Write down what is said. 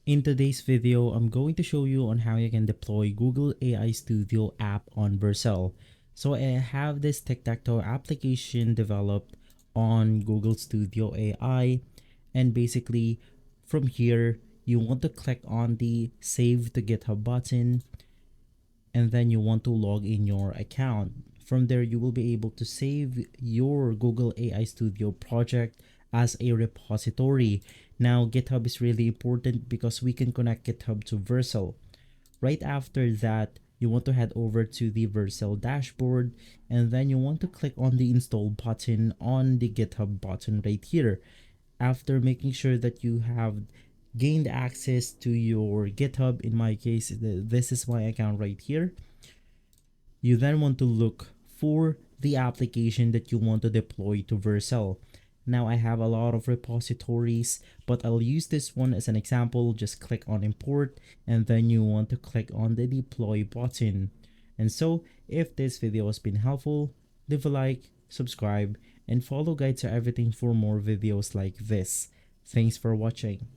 In today's video, I'm going to show you on how you can deploy Google AI Studio app on Vercel. So I have this tic-tac-toe application developed on Google Studio AI, and basically from here you want to click on the save to GitHub button, and then you want to log in your account. From there, you will be able to save your Google AI Studio project as a repository. Now, GitHub is really important because we can connect GitHub to Vercel. Right after that, you want to head over to the Vercel dashboard, and then you want to click on the install button on the GitHub button right here. After making sure that you have gained access to your GitHub, in my case, this is my account right here, you then want to look for the application that you want to deploy to Vercel. Now I have a lot of repositories, but I'll use this one as an example. Just click on import, and then you want to click on the deploy button. And so if this video has been helpful, leave a like, subscribe, and follow Guide to Everything for more videos like this. Thanks for watching.